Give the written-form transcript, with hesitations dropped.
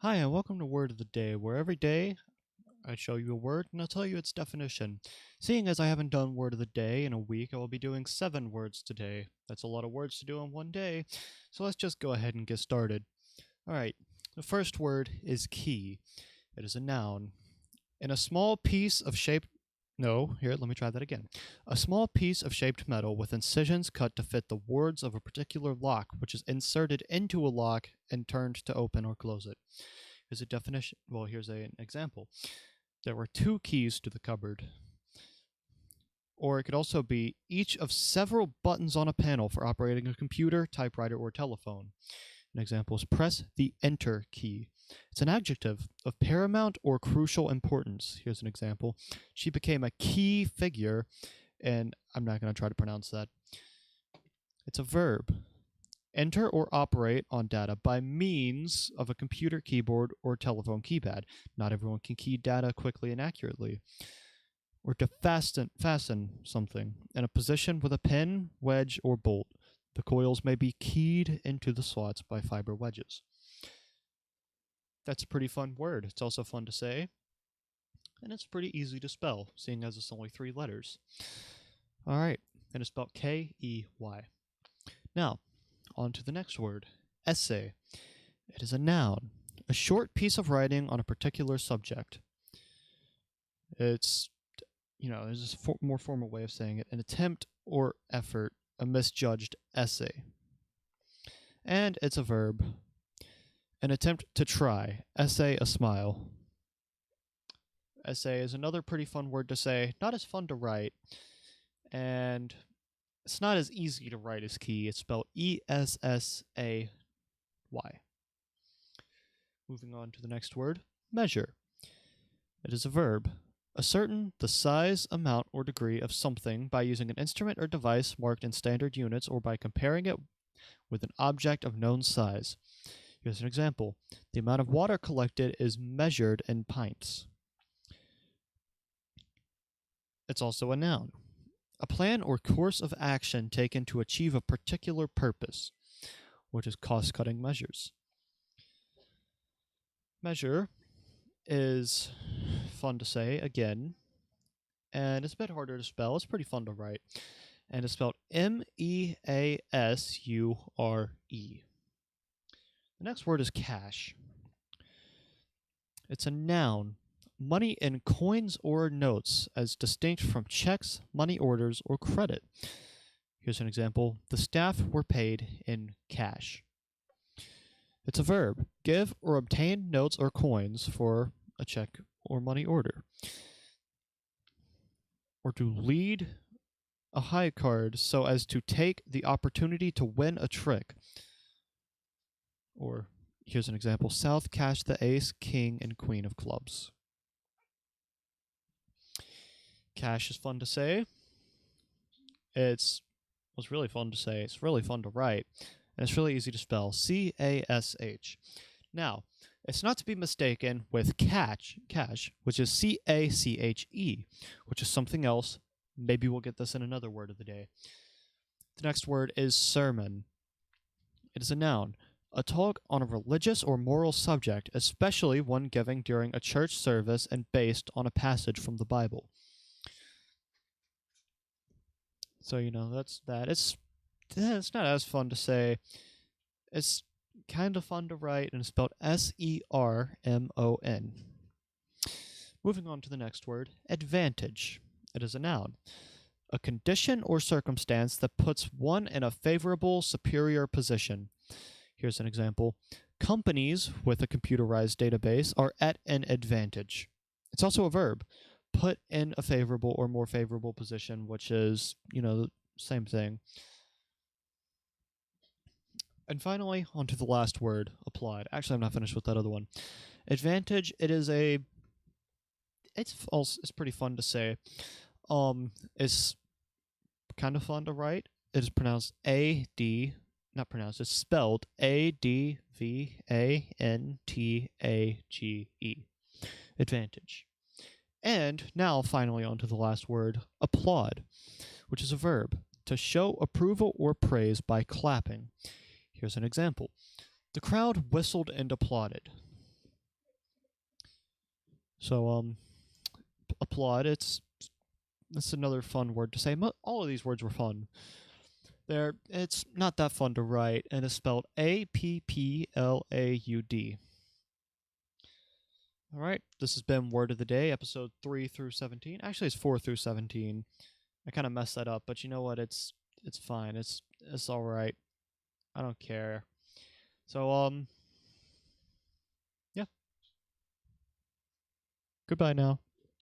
Hi, and welcome to Word of the Day, where every day I show you a word and I'll tell you its definition. Seeing as I haven't done Word of the Day in a week, I will be doing 7 words today. That's a lot of words to do in one day, so let's just go ahead and get started. Alright, the first word is key. It is a noun. In a small piece of shaped no, here, let me try that again. A small piece of shaped metal with incisions cut to fit the wards of a particular lock, which is inserted into a lock and turned to open or close it. Here's a definition. Well, here's an example. There were 2 keys to the cupboard. Or it could also be each of several buttons on a panel for operating a computer, typewriter, or telephone. An example is press the enter key. It's an adjective of paramount or crucial importance. Here's an example. She became a key figure, and I'm not going to try to pronounce that. It's a verb. Enter or operate on data by means of a computer keyboard or telephone keypad. Not everyone can key data quickly and accurately. Or to fasten something in a position with a pin, wedge, or bolt. The coils may be keyed into the slots by fiber wedges. That's a pretty fun word. It's also fun to say, and it's pretty easy to spell, seeing as it's only 3 letters. Alright, and it's spelled K-E-Y. Now, on to the next word, essay. It is a noun, a short piece of writing on a particular subject. It's, there's a more formal way of saying it, an attempt or effort, a misjudged essay. And it's a verb. An attempt to try. Essay a smile. Essay is another pretty fun word to say. Not as fun to write. And it's not as easy to write as key. It's spelled E-S-S-A-Y. Moving on to the next word. Measure. It is a verb. Ascertain the size, amount, or degree of something by using an instrument or device marked in standard units or by comparing it with an object of known size. Here's an example. The amount of water collected is measured in pints. It's also a noun. A plan or course of action taken to achieve a particular purpose, which is cost-cutting measures. Measure is fun to say, again, and it's a bit harder to spell. It's pretty fun to write. And it's spelled M-E-A-S-U-R-E. The next word is cash. It's a noun. Money in coins or notes, as distinct from checks, money orders, or credit. Here's an example. The staff were paid in cash. It's a verb. Give or obtain notes or coins for a check or money order. Or to lead a high card so as to take the opportunity to win a trick. Or here's an example. South cashed the ace, king, and queen of clubs. Cash is fun to say. It's really fun to say. It's really fun to write. And it's really easy to spell. C-A-S-H. Now, it's not to be mistaken with cash, which is C-A-C-H-E, which is something else. Maybe we'll get this in another word of the day. The next word is sermon. It is a noun. A talk on a religious or moral subject, especially one given during a church service and based on a passage from the Bible. So, that's that. It's not as fun to say. It's kind of fun to write, and it's spelled S-E-R-M-O-N. Moving on to the next word, advantage. It is a noun. A condition or circumstance that puts one in a favorable, superior position. Here's an example. Companies with a computerized database are at an advantage. It's also a verb. Put in a favorable or more favorable position, which is, the same thing. And finally, on to the last word, applied. Actually, I'm not finished with that other one. Advantage, it's pretty fun to say. It's kind of fun to write. It is pronounced it's spelled A-D-V-A-N-T-A-G-E. Advantage. And now, finally, on to the last word, applaud, which is a verb. To show approval or praise by clapping. Here's an example. The crowd whistled and applauded. So applaud. It's another fun word to say. All of these words were fun. It's not that fun to write, and it's spelled Applaud. All right, this has been Word of the Day, episode 3 through 17. Actually, it's 4 through 17. I kind of messed that up, but you know what? It's fine. It's all right. I don't care. So yeah. Goodbye now.